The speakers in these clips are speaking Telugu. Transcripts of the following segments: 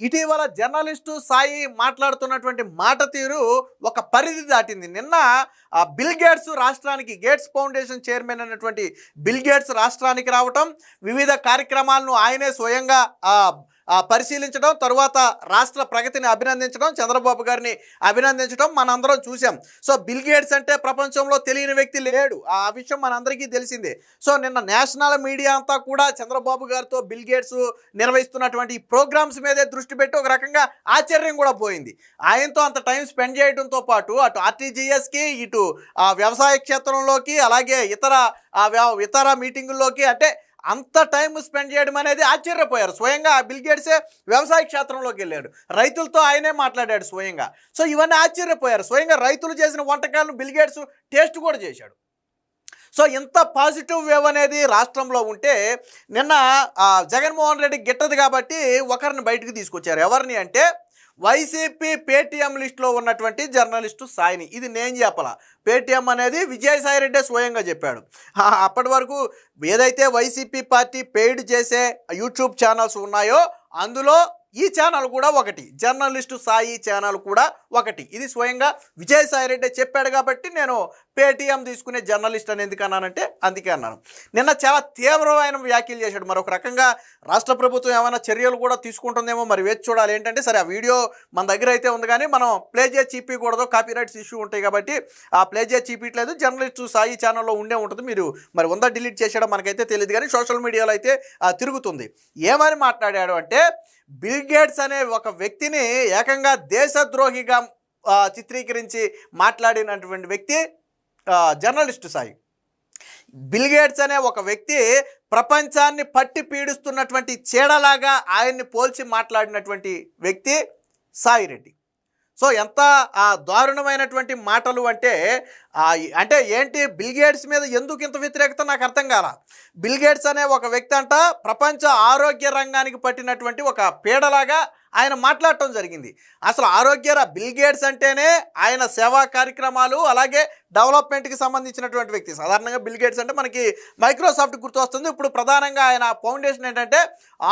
ఇటీవల జర్నలిస్టు సాయి మాట్లాడుతున్నటువంటి మాట తీరు ఒక పరిధి దాటింది. నిన్న బిల్ గేట్స్ రాష్ట్రానికి, గేట్స్ ఫౌండేషన్ చైర్మన్ అయినటువంటి బిల్ గేట్స్ రాష్ట్రానికి రావటం, వివిధ కార్యక్రమాలను ఆయనే స్వయంగా పరిశీలించడం, తరువాత రాష్ట్ర ప్రగతిని అభినందించడం, చంద్రబాబు గారిని అభినందించడం మనందరం చూసాం. సో బిల్ గేట్స్ అంటే ప్రపంచంలో తెలియని వ్యక్తి లేడు, ఆ విషయం మనందరికీ తెలిసిందే. సో నిన్న నేషనల్ మీడియా అంతా కూడా చంద్రబాబు గారితో బిల్ గేట్స్ నిర్వహిస్తున్నటువంటి ఈ ప్రోగ్రామ్స్ మీదే దృష్టి పెట్టి ఒక రకంగా ఆశ్చర్యం కూడా పోయింది. ఆయనతో అంత టైం స్పెండ్ చేయడంతో పాటు అటు ఆర్టీజీఎస్కి, ఇటు వ్యవసాయ క్షేత్రంలోకి, అలాగే ఇతర మీటింగుల్లోకి, అంటే అంత టైం స్పెండ్ చేయడం అనేది ఆశ్చర్యపోయారు. స్వయంగా బిల్ గేట్సే వ్యవసాయ క్షేత్రంలోకి వెళ్ళాడు, రైతులతో ఆయనే మాట్లాడాడు స్వయంగా. సో ఇవన్నీ ఆశ్చర్యపోయారు. స్వయంగా రైతులు చేసిన వంటకాలను బిల్ గేట్స్ టేస్ట్ కూడా చేశాడు. సో ఇంత పాజిటివ్ వేవ్ అనేది రాష్ట్రంలో ఉంటే నిన్న జగన్మోహన్ రెడ్డి గిట్టదు కాబట్టి ఒకరిని బయటకు తీసుకొచ్చారు. ఎవరిని అంటే వైసీపీ పేటీఎం లిస్టులో ఉన్నటువంటి జర్నలిస్టు సాయిని. ఇది నేను చెప్పాల, పేటీఎం అనేది విజయసాయి రెడ్డి స్వయంగా చెప్పాడు. అప్పటి వరకు ఏదైతే వైసీపీ పార్టీ పెయిడ్ చేసే యూట్యూబ్ ఛానల్స్ ఉన్నాయో అందులో ఈ ఛానల్ కూడా ఒకటి, జర్నలిస్టు సాయి ఛానల్ కూడా ఒకటి. ఇది స్వయంగా విజయసాయి రెడ్డి చెప్పాడు కాబట్టి నేను పేటీఎం తీసుకునే జర్నలిస్ట్ అని ఎందుకు అన్నానంటే అందుకే అన్నాను. నిన్న చాలా తీవ్రమైన వ్యాఖ్యలు చేశాడు. మరొక రకంగా రాష్ట్ర ప్రభుత్వం ఏమైనా చర్యలు కూడా తీసుకుంటుందేమో మరి వేచి చూడాలి. ఏంటంటే సరే, ఆ వీడియో మన దగ్గర అయితే ఉంది కానీ మనం ప్లే చేసి చూపించకూడదు, కాపీరైట్స్ ఇష్యూ ఉంటాయి కాబట్టి ఆ ప్లే చేసి చూపించలేదు. జర్నలిస్టు సాయి ఛానల్లో ఉండే ఉంటుంది, మీరు మరి ఉందా డిలీట్ చేసాడో మనకైతే తెలియదు కానీ సోషల్ మీడియాలో అయితే తిరుగుతుంది. ఏమని మాట్లాడాడు అంటే, బిల్ గేట్స్ అనే ఒక వ్యక్తిని ఏకంగా దేశద్రోహిగా చిత్రీకరించి మాట్లాడినటువంటి వ్యక్తి జర్నలిస్టు సాయి. బిల్ గేట్స్ అనే ఒక వ్యక్తి ప్రపంచాన్ని పట్టి పీడిస్తున్నటువంటి చీడలాగా ఆయన్ని పోల్చి మాట్లాడినటువంటి వ్యక్తి సాయిరెడ్డి. సో ఎంత దారుణమైనటువంటి మాటలు అంటే ఏంటి, బిల్ గేట్స్ మీద ఎందుకు ఇంత వ్యతిరేకత నాకు అర్థం కాల. బిల్ గేట్స్ అనే ఒక వ్యక్తి అంట ప్రపంచ ఆరోగ్య రంగానికి పట్టినటువంటి ఒక పీడలాగా ఆయన మాట్లాడటం జరిగింది. అసలు బిల్ గేట్స్ అంటేనే ఆయన సేవా కార్యక్రమాలు అలాగే డెవలప్మెంట్కి సంబంధించినటువంటి వ్యక్తి. సాధారణంగా బిల్ గేట్స్ అంటే మనకి మైక్రోసాఫ్ట్ గుర్తు వస్తుంది. ఇప్పుడు ప్రధానంగా ఆయన ఫౌండేషన్ ఏంటంటే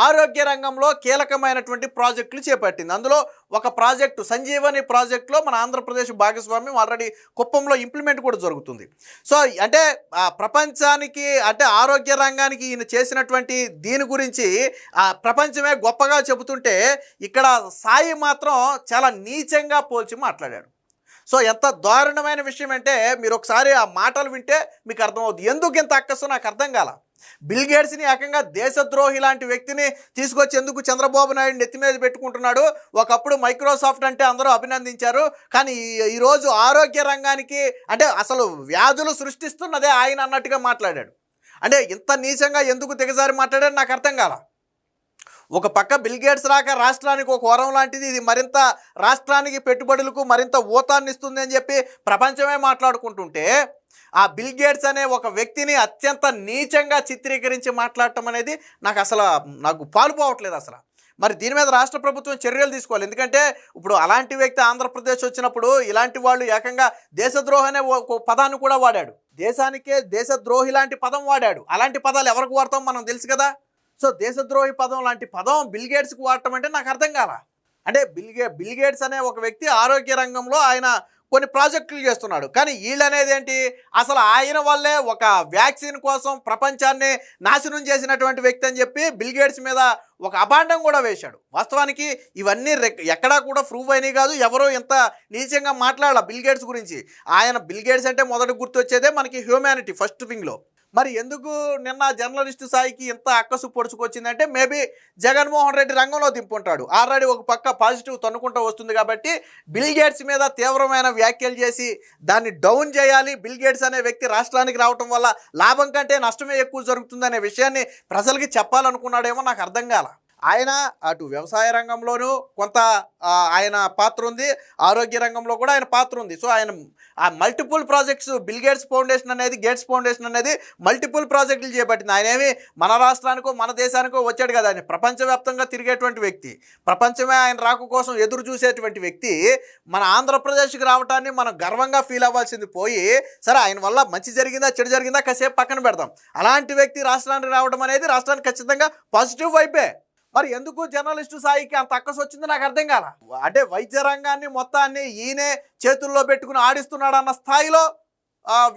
ఆరోగ్య రంగంలో కీలకమైనటువంటి ప్రాజెక్టులు చేపట్టింది. అందులో ఒక ప్రాజెక్టు సంజీవని ప్రాజెక్టులో మన ఆంధ్రప్రదేశ్ భాగస్వామ్యం ఆల్రెడీ కుప్పంలో ఇంప్లిమెంట్ కూడా జరుగుతుంది. సో అంటే ప్రపంచానికి, అంటే ఆరోగ్య రంగానికి ఈయన చేసినటువంటి దీని గురించి ప్రపంచమే గొప్పగా చెబుతుంటే ఇక్కడ సాయి మాత్రం చాలా నీచంగా పోల్చి మాట్లాడాడు. సో ఎంత దారుణమైన విషయం అంటే మీరు ఒకసారి ఆ మాటలు వింటే మీకు అర్థమవుతుంది. ఎందుకు ఇంత అక్కసో నాకు అర్థం కాల. బిల్ గేట్స్ని ఏకంగా దేశద్రోహి లాంటి వ్యక్తిని తీసుకొచ్చి ఎందుకు చంద్రబాబు నాయుడు నెత్తి మీద పెట్టుకుంటున్నాడు? ఒకప్పుడు మైక్రోసాఫ్ట్ అంటే అందరూ అభినందించారు, కానీ ఈరోజు ఆరోగ్య రంగానికి, అంటే అసలు వ్యాధులు సృష్టిస్తున్నదే ఆయన అన్నట్టుగా మాట్లాడాడు. అంటే ఇంత నీచంగా ఎందుకు దిగజారి మాట్లాడాడు నాకు అర్థం కాల. ఒక పక్క బిల్ గేట్స్ రాక రాష్ట్రానికి ఒక వరం లాంటిది, ఇది మరింత రాష్ట్రానికి పెట్టుబడులకు మరింత ఊతాన్ని ఇస్తుంది అని చెప్పి ప్రపంచమే మాట్లాడుకుంటుంటే ఆ బిల్ గేట్స్ అనే ఒక వ్యక్తిని అత్యంత నీచంగా చిత్రీకరించి మాట్లాడటం అనేది నాకు పాలుపోవట్లేదు అసలు. మరి దీని మీద రాష్ట్ర ప్రభుత్వం చర్యలు తీసుకోవాలి. ఎందుకంటే ఇప్పుడు అలాంటి వ్యక్తి ఆంధ్రప్రదేశ్ వచ్చినప్పుడు ఇలాంటి వాళ్ళు ఏకంగా దేశద్రోహి అనే ఒక పదాన్ని కూడా వాడాడు. దేశానికే దేశద్రోహి లాంటి పదం వాడాడు. అలాంటి పదాలు ఎవరికి వాడతాం మనం తెలుసు కదా. సో దేశద్రోహి పదం లాంటి పదం బిల్ గేట్స్కి వాడటం అంటే నాకు అర్థం కాల. అంటే బిల్ గేట్స్ అనే ఒక వ్యక్తి ఆరోగ్య రంగంలో ఆయన కొన్ని ప్రాజెక్టులు చేస్తున్నాడు, కానీ వీళ్ళనేది ఏంటి, అసలు ఆయన వల్లే ఒక వ్యాక్సిన్ కోసం ప్రపంచాన్ని నాశనం చేసినటువంటి వ్యక్తి అని చెప్పి బిల్ గేట్స్ మీద ఒక అభాండం కూడా వేశాడు. వాస్తవానికి ఇవన్నీ ఎక్కడా కూడా ప్రూవ్ అయినాయి కాదు. ఎవరో ఎంత నీచంగా మాట్లాడాల బిల్ గేట్స్ గురించి. బిల్ గేట్స్ అంటే మొదటి గుర్తొచ్చేదే మనకి హ్యూమానిటీ ఫస్ట్ వింగ్లో. మరి ఎందుకు నిన్న జర్నలిస్టు సాయికి ఇంత అక్కసు పొడుచుకొచ్చిందంటే మేబీ జగన్మోహన్ రెడ్డి రంగంలో దింపుంటాడు. ఆల్రెడీ ఒక పక్క పాజిటివ్ తన్నుకుంటూ వస్తుంది కాబట్టి బిల్ గేట్స్ మీద తీవ్రమైన వ్యాఖ్యలు చేసి దాన్ని డౌన్ చేయాలి. బిల్ గేట్స్ అనే వ్యక్తి రాష్ట్రానికి రావటం వల్ల లాభం కంటే నష్టమే ఎక్కువ జరుగుతుందనే విషయాన్ని ప్రజలకి చెప్పాలనుకున్నాడేమో నాకు అర్థం కాల. ఆయన అటు వ్యవసాయ రంగంలోనూ కొంత ఆయన పాత్ర ఉంది, ఆరోగ్య రంగంలో కూడా ఆయన పాత్ర ఉంది. సో ఆయన multiple projects, bill gates foundation అనేది, గేట్స్ ఫౌండేషన్ అనేది మల్టిపుల్ ప్రాజెక్టులు చేపట్టింది. ఆయన ఏమి మన రాష్ట్రానికో మన దేశానికో వచ్చాడు కదా, ఆయన ప్రపంచవ్యాప్తంగా తిరిగేటువంటి వ్యక్తి, ప్రపంచమే ఆయన రాక కోసం ఎదురు చూసేటువంటి వ్యక్తి. మన ఆంధ్రప్రదేశ్కి రావటాన్ని మనం గర్వంగా ఫీల్ అవ్వాల్సింది పోయి, సరే ఆయన వల్ల మంచి జరిగిందా చెడు జరిగిందా కాసేపు పక్కన పెడదాం, అలాంటి వ్యక్తి రాష్ట్రానికి రావడం అనేది రాష్ట్రానికి ఖచ్చితంగా పాజిటివ్ వైపే. మరి ఎందుకు జర్నలిస్టు సాయికి అంత అక్కసు వచ్చింది నాకు అర్థం కాల. అంటే వైద్య రంగాన్ని మొత్తాన్ని ఈయనే చేతుల్లో పెట్టుకుని ఆడిస్తున్నాడన్న స్థాయిలో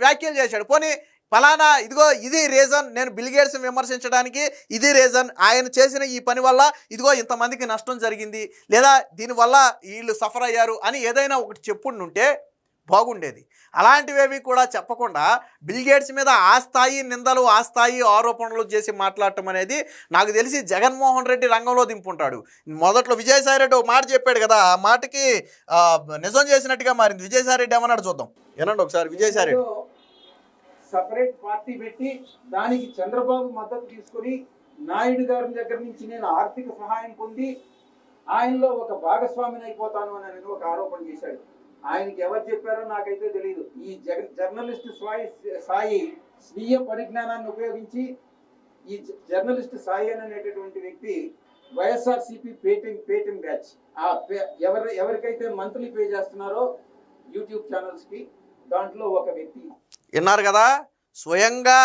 వ్యాఖ్యలు చేశాడు. పోనీ ఫలానా ఇదిగో ఇది రీజన్, నేను బిల్ గేట్స్ విమర్శించడానికి ఇది రీజన్, ఆయన చేసిన ఈ పని వల్ల ఇదిగో ఇంతమందికి నష్టం జరిగింది, లేదా దీనివల్ల వీళ్ళు సఫర్ అయ్యారు అని ఏదైనా ఒకటి చెప్పుండుంటే బాగుండేది. అలాంటివేవి కూడా చెప్పకుండా బిల్ గేట్స్ మీద ఆ స్థాయి నిందలు, ఆ స్థాయి ఆరోపణలు చేసి మాట్లాడటం అనేది నాకు తెలిసి జగన్మోహన్ రెడ్డి రంగంలో దింపుంటాడు. మొదట్లో విజయసాయి రెడ్డి ఒక మాట చెప్పాడు కదా, ఆ మాటకి నిజం చేసినట్టుగా మారింది. విజయసాయి రెడ్డి ఏమన్నాడు చూద్దాం, వినండి ఒకసారి. విజయసాయి రెడ్డి సపరేట్ పార్టీ పెట్టి దానికి చంద్రబాబు మద్దతు తీసుకుని నాయుడు గారి దగ్గర నుంచి నేను ఆర్థిక సహాయం పొంది ఆయనలో ఒక భాగస్వామిని అయిపోతాను అని ఒక ఆరోపణ చేశాడు. ఆయనకి ఎవరు చెప్పారో నాకైతే తెలియదు. ఈ జర్నలిస్ట్ సాయి స్వీయ పరిజ్ఞానాన్ని ఉపయోగించి ఈ జర్నలిస్ట్ సాయి అనేటటువంటి వ్యక్తి వైఎస్ఆర్సీపీ పేటింగ్ బ్యాచ్ ఎవరికైతే మంత్లీ పే చేస్తున్నారో యూట్యూబ్ ఛానల్స్ కి, దాంట్లో ఒక వ్యక్తి. విన్నారు కదా, స్వయంగా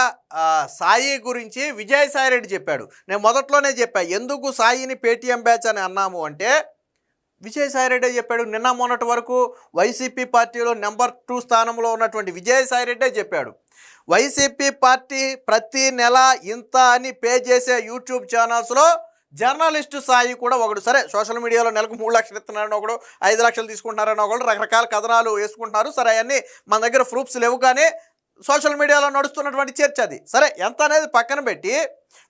సాయి గురించి విజయసాయి రెడ్డి చెప్పాడు. నేను మొదట్లోనే చెప్పా, ఎందుకు సాయిని పేటీఎం బ్యాచ్ అని అన్నాము అంటే విజయసాయి రెడ్డి చెప్పాడు. నిన్న మొన్నటి వరకు వైసీపీ పార్టీలో నెంబర్ 2 స్థానంలో ఉన్నటువంటి విజయసాయి రెడ్డే చెప్పాడు, వైసీపీ పార్టీ ప్రతి నెల ఇంత అని పే చేసే యూట్యూబ్ ఛానల్స్లో జర్నలిస్టు సాయి కూడా ఒకడు. సరే, సోషల్ మీడియాలో నెలకు 3 లక్షలు ఇస్తున్నారని ఒకడు, 5 లక్షలు తీసుకుంటున్నారని ఒకడు, రకరకాల కథనాలు వేసుకుంటున్నారు. సరే, అవన్నీ మన దగ్గర ప్రూఫ్స్ లేవు, కానీ సోషల్ మీడియాలో నడుస్తున్నటువంటి చర్చ అది. సరే, ఎంత అనేది పక్కన పెట్టి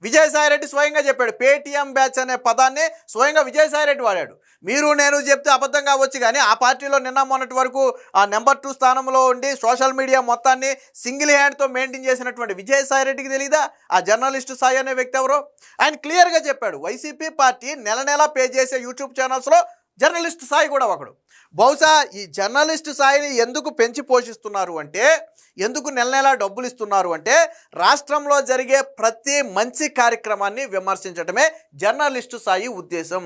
విజయసాయి రెడ్డి స్వయంగా చెప్పాడు. పేటీఎం బ్యాచ్ అనే పదాన్ని స్వయంగా విజయసాయి రెడ్డి వాడాడు. మీరు నేను చెప్తే అబద్ధం కావచ్చు, కానీ ఆ పార్టీలో నిన్న మొన్నటి వరకు ఆ నెంబర్ 2 స్థానంలో ఉండి సోషల్ మీడియా మొత్తాన్ని సింగిల్ హ్యాండ్తో మెయింటైన్ చేసినటువంటి విజయసాయి రెడ్డికి తెలీదా ఆ జర్నలిస్టు సాయి అనే వ్యక్తి ఎవరో? ఆయన క్లియర్గా చెప్పాడు, వైసీపీ పార్టీ నెల నెల పే చేసే యూట్యూబ్ ఛానల్స్లో జర్నలిస్ట్ సాయి కూడా ఒకడు. బహుశా ఈ జర్నలిస్ట్ సాయిని ఎందుకు పెంచి పోషిస్తున్నారు అంటే, ఎందుకు నెల నెలా డబ్బులు ఇస్తున్నారు అంటే, రాష్ట్రంలో జరిగే ప్రతి మంచి కార్యక్రమాన్ని విమర్శించడమే జర్నలిస్టు సాయి ఉద్దేశం.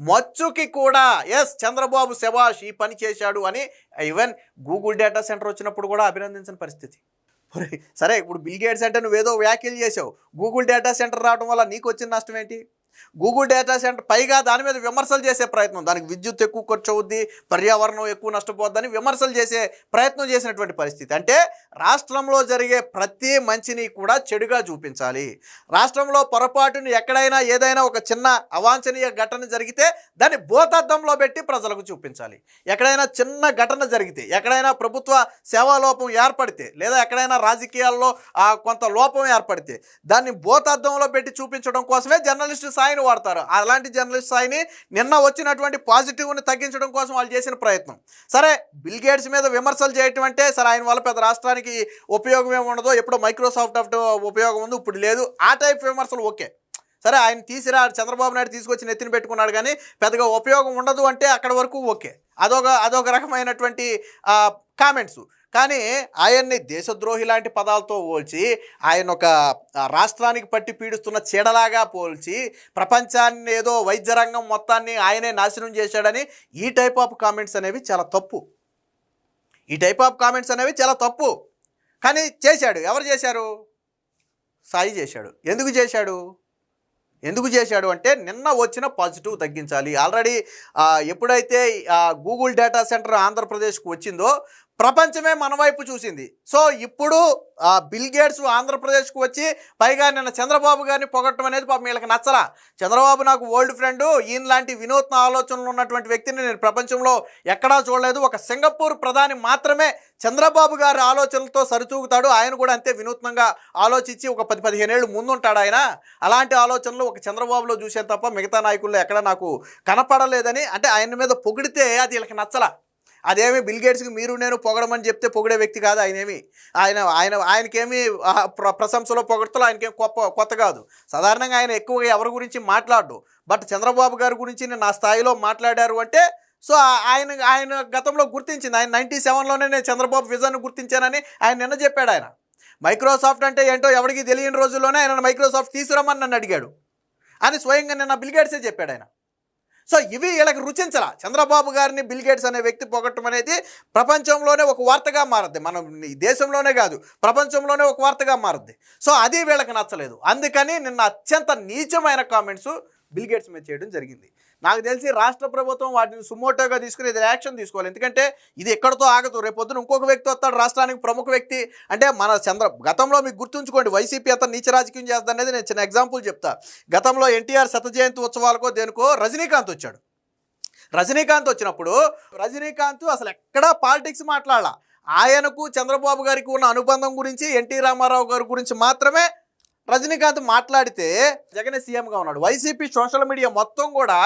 మచ్చుకి కూడా ఎస్ చంద్రబాబు శభాష్ ఈ పని చేశాడు అని ఈవెన్ గూగుల్ డేటా సెంటర్ వచ్చినప్పుడు కూడా అభినందించిన పరిస్థితి. సరే, ఇప్పుడు బిల్ గేట్స్ అంటే నువ్వేదో వ్యాఖ్యలు చేసావు, గూగుల్ డేటా సెంటర్ రావడం వల్ల నీకు వచ్చిన నష్టం ఏంటి? గూగుల్ డేటా సెంటర్ పైగా దాని మీద విమర్శలు చేసే ప్రయత్నం, దానికి విద్యుత్ ఎక్కువ ఖర్చు అవుద్ది, పర్యావరణం ఎక్కువ నష్టపోద్దని విమర్శలు చేసే ప్రయత్నం చేసినటువంటి పరిస్థితి. అంటే రాష్ట్రంలో జరిగే ప్రతి మంచిని కూడా చెడుగా చూపించాలి. రాష్ట్రంలో పొరపాటుని ఎక్కడైనా ఏదైనా ఒక చిన్న అవాంఛనీయ ఘటన జరిగితే దాన్ని భూతద్దంలో పెట్టి ప్రజలకు చూపించాలి. ఎక్కడైనా చిన్న ఘటన జరిగితే, ఎక్కడైనా ప్రభుత్వ సేవాలోపం ఏర్పడితే, లేదా ఎక్కడైనా రాజకీయాల్లో కొంత లోపం ఏర్పడితే దాన్ని భూతద్దంలో పెట్టి చూపించడం కోసమే జర్నలిస్టు సాయిని వాడతారు. అలాంటి జర్నలిస్ట్ సాయిని నిన్న వచ్చినటువంటి పాజిటివ్ని తగ్గించడం కోసం వాళ్ళు చేసిన ప్రయత్నం. సరే, బిల్ గేట్స్ మీద విమర్శలు చేయటం అంటే సరే ఆయన వల్ల పెద్ద రాష్ట్రానికి ఉపయోగం ఏమి ఉండదో, ఎప్పుడో మైక్రోసాఫ్ట్ ఉపయోగం ఉంది, ఇప్పుడు లేదు, ఆ టైప్ విమర్శలు ఓకే. సరే, ఆయన తీసిరా చంద్రబాబు నాయుడు తీసుకొచ్చి నెత్తిన పెట్టుకున్నాడు, కానీ పెద్దగా ఉపయోగం ఉండదు అంటే అక్కడ వరకు ఓకే, అదొక రకమైనటువంటి కామెంట్స్. కానీ ఆయన్ని దేశద్రోహి లాంటి పదాలతో పోల్చి, ఆయన ఒక రాష్ట్రానికి పట్టి పీడిస్తున్న చీడలాగా పోల్చి, ప్రపంచాన్ని ఏదో వైద్య రంగం మొత్తాన్ని ఆయనే నాశనం చేశాడని ఈ టైప్ ఆఫ్ కామెంట్స్ అనేవి చాలా తప్పు. ఈ టైప్ ఆఫ్ కామెంట్స్ అనేవి చాలా తప్పు. కానీ చేశాడు. ఎవరు చేశారు? సాయి చేశాడు. ఎందుకు చేశాడు అంటే నిన్న వచ్చిన పాజిటివ్ తగ్గించాలి. ఆల్రెడీ ఎప్పుడైతే గూగుల్ డేటా సెంటర్ ఆంధ్రప్రదేశ్కు వచ్చిందో ప్రపంచమే మన వైపు చూసింది. సో ఇప్పుడు బిల్ గేట్స్ ఆంధ్రప్రదేశ్కు వచ్చి పైగా నిన్న చంద్రబాబు గారిని పొగట్టడం అనేది పాపం వీళ్ళకి నచ్చలా. చంద్రబాబు నాకు ఓల్డ్ ఫ్రెండు, ఈయన లాంటి వినూత్న ఆలోచనలు ఉన్నటువంటి వ్యక్తిని నేను ప్రపంచంలో ఎక్కడా చూడలేదు. ఒక సింగపూర్ ప్రధాని మాత్రమే చంద్రబాబు గారి ఆలోచనలతో సరితూగుతాడు, ఆయన కూడా అంతే వినూత్నంగా ఆలోచించి ఒక 10-15 ఏళ్ళు ముందుంటాడు ఆయన. అలాంటి ఆలోచనలు ఒక చంద్రబాబులో చూసే తప్ప మిగతా నాయకుల్లో ఎక్కడ నాకు కనపడలేదని అంటే ఆయన మీద పొగిడితే అది వీళ్ళకి నచ్చలా. అదేమి బిల్ గేట్స్కి మీరు నేను పొగడమని చెప్తే పొగిడే వ్యక్తి కాదు ఆయనేమి. ఆయనకేమి ప్రశంసలో పొగడతలో ఆయనకేం కొత్త కాదు. సాధారణంగా ఆయన ఎక్కువగా ఎవరి గురించి మాట్లాడు. బట్ చంద్రబాబు గారి గురించి నా స్థాయిలో మాట్లాడారు అంటే సో ఆయన గతంలో గుర్తించింది. ఆయన 97లోనే నేను చంద్రబాబు విజన్ గుర్తించానని ఆయన నిన్న చెప్పాడు. ఆయన మైక్రోసాఫ్ట్ అంటే ఏంటో ఎవరికి తెలియని రోజుల్లోనే ఆయన మైక్రోసాఫ్ట్ తీసుకురమ్మని నన్ను అడిగాడు అని స్వయంగా నిన్న బిల్ గేట్సే చెప్పాడు ఆయన. సో ఇవి వీళ్ళకి రుచించరా. చంద్రబాబు గారిని బిల్ గేట్స్ అనే వ్యక్తి పొగట్టడం అనేది ప్రపంచంలోనే ఒక వార్తగా మారుద్ది. మనం ఈ దేశంలోనే కాదు ప్రపంచంలోనే ఒక వార్తగా మారుద్ది. సో అది వీళ్ళకి నచ్చలేదు. అందుకని నిన్న అత్యంత నీచమైన కామెంట్స్ బిల్ గేట్స్ మీద చేయడం జరిగింది. నాకు తెలిసి రాష్ట్ర ప్రభుత్వం వాటిని సుమోటోగా తీసుకుని ఇది యాక్షన్ తీసుకోవాలి. ఎందుకంటే ఇది ఎక్కడితో ఆగదు. రేపొద్దున ఇంకొక వ్యక్తి వస్తాడు రాష్ట్రానికి, ప్రముఖ వ్యక్తి. అంటే మన గతంలో మీకు గుర్తుంచుకోండి, వైసీపీ అంతా నీచ రాజకీయం చేస్తుంది అనేది నేను చిన్న ఎగ్జాంపుల్ చెప్తా. గతంలో ఎన్టీఆర్ శత జయంతి ఉత్సవాలకో దేనికో రజనీకాంత్ వచ్చాడు. రజనీకాంత్ వచ్చినప్పుడు రజనీకాంత్ అసలు ఎక్కడా పాలిటిక్స్ మాట్లాడాల. ఆయనకు చంద్రబాబు గారికి ఉన్న అనుబంధం గురించి, ఎన్టీ రామారావు గారి గురించి మాత్రమే రజనీకాంత్ మాట్లాడితే జగన్ సీఎంగా ఉన్నాడు. వైసీపీ సోషల్ మీడియా మొత్తం కూడా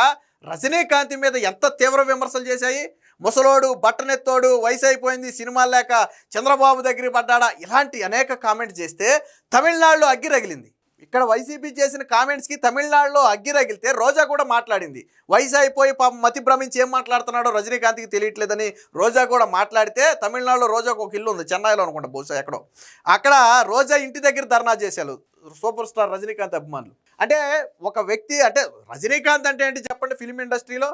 రజనీకాంత్ మీద ఎంత తీవ్ర విమర్శలు చేశాయి. ముసలోడు, బట్టనెత్తోడు, వయసు అయిపోయింది, సినిమాలు లేక చంద్రబాబు దగ్గర పడ్డాడా, ఇలాంటి అనేక కామెంట్స్ చేస్తే తమిళనాడులో అగ్గి రగిలింది. ఇక్కడ వైసీపీ చేసిన కామెంట్స్కి తమిళనాడులో అగ్గి రగిలితే రోజా కూడా మాట్లాడింది. వయసు అయిపోయి పాపం మతి భ్రమించి ఏం మాట్లాడుతున్నాడో రజనీకాంత్కి తెలియట్లేదని రోజా కూడా మాట్లాడితే, తమిళనాడులో రోజాకు ఒక ఇల్లు ఉంది, చెన్నైలో అనుకుంటా, బహుశా ఎక్కడో. అక్కడ రోజా ఇంటి దగ్గర ధర్నా చేశారు సూపర్ స్టార్ రజనీకాంత్ అభిమానులు. అంటే ఒక వ్యక్తి, అంటే రజనీకాంత్ అంటే ఏంటి చెప్పండి, ఫిల్మ్ ఇండస్ట్రీలో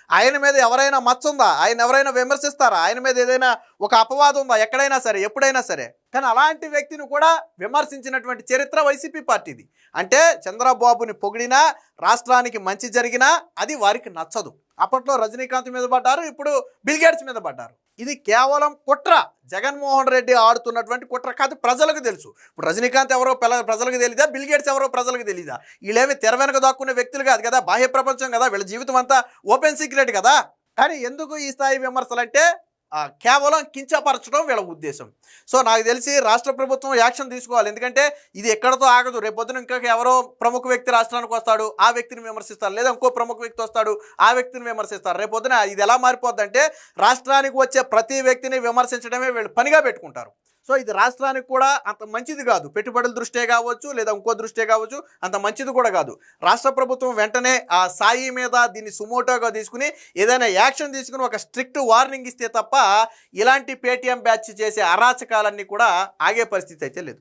ఆయన మీద ఎవరైనా మచ్చ ఉందా? ఆయన ఎవరైనా విమర్శిస్తారా? ఆయన మీద ఏదైనా ఒక అపవాదం ఉందా? ఎక్కడైనా సరే, ఎప్పుడైనా సరే. కానీ అలాంటి వ్యక్తిని కూడా విమర్శించినటువంటి చరిత్ర వైసీపీ పార్టీది. అంటే చంద్రబాబుని పొగిడినా, రాష్ట్రానికి మంచి జరిగినా అది వారికి నచ్చదు. అప్పట్లో రజనీకాంత్ మీద పడ్డారు, ఇప్పుడు బిల్ గేట్స్ మీద పడ్డారు. ఇది కేవలం కుట్ర. జగన్మోహన్ రెడ్డి ఆడుతున్నటువంటి కుట్ర కాదు, ప్రజలకు తెలుసు. ఇప్పుడు రజనీకాంత్ ఎవరో ప్రజలకు తెలీదా, బిల్ గేట్స్ ఎవరో ప్రజలకు తెలీదా? వీళ్ళేమి తెర వెనక దాక్కునే వ్యక్తులు కాదు కదా, బాహ్య ప్రపంచం కదా, వీళ్ళ జీవితం అంతా ఓపెన్ సీక్రెట్ కదా. కానీ ఎందుకు ఈ స్థాయి విమర్శలు అంటే కేవలం కించపరచడం వీళ్ళ ఉద్దేశం. సో నాకు తెలిసి రాష్ట్ర ప్రభుత్వం యాక్షన్ తీసుకోవాలి. ఎందుకంటే ఇది ఎక్కడితో ఆగదు. రేపొద్దున ఇంకా ఎవరో ప్రముఖ వ్యక్తి రాష్ట్రానికి వస్తాడు, ఆ వ్యక్తిని విమర్శిస్తారు. లేదా ఇంకో ప్రముఖ వ్యక్తి వస్తాడు, ఆ వ్యక్తిని విమర్శిస్తారు. రేపొద్దున ఇది ఎలా మారిపోద్ది అంటే రాష్ట్రానికి వచ్చే ప్రతి వ్యక్తిని విమర్శించడమే వీళ్ళు పనిగా పెట్టుకుంటారు. సో ఇది రాష్ట్రానికి కూడా అంత మంచిది కాదు. పెట్టుబడుల దృష్టే కావచ్చు, లేదా ఇంకో దృష్టే కావచ్చు, అంత మంచిది కూడా కాదు. రాష్ట్ర ప్రభుత్వం వెంటనే ఆ సాయి మీద దీన్ని సుమోటోగా తీసుకుని ఏదైనా యాక్షన్ తీసుకుని ఒక స్ట్రిక్ట్ వార్నింగ్ ఇస్తే తప్ప ఇలాంటి పేటీఎం బ్యాచ్ చేసే అరాచకాలన్నీ కూడా ఆగే పరిస్థితి అయితే లేదు.